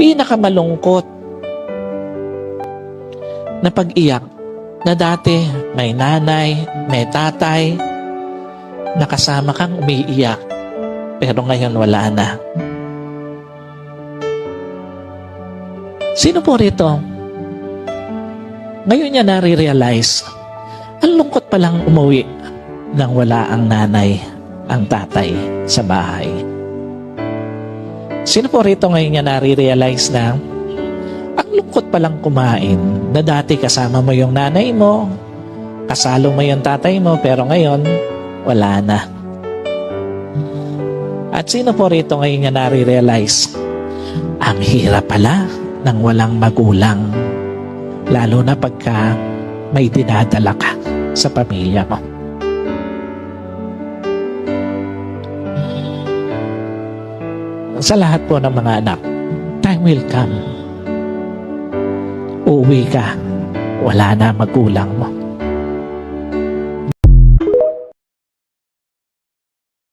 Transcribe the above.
pinakamalungkot na pag-iyak na dati may nanay, may tatay, nakasama kang umiiyak, pero ngayon wala na. Sino po rito? Ngayon niya nare-realize, ang lungkot palang umuwi nang wala ang nanay, ang tatay sa bahay. Sino po rito ngayon niya nare-realize na ang lungkot palang kumain na dati kasama mo yung nanay mo, kasalo mo yung tatay mo, pero ngayon wala na. At sino po rito ngayon niya nare-realize, ang hirap pala ng walang magulang, lalo na pagka may dinadala ka sa pamilya mo. Sa lahat po ng mga anak, time will come. Uuwi ka, wala na magulang mo.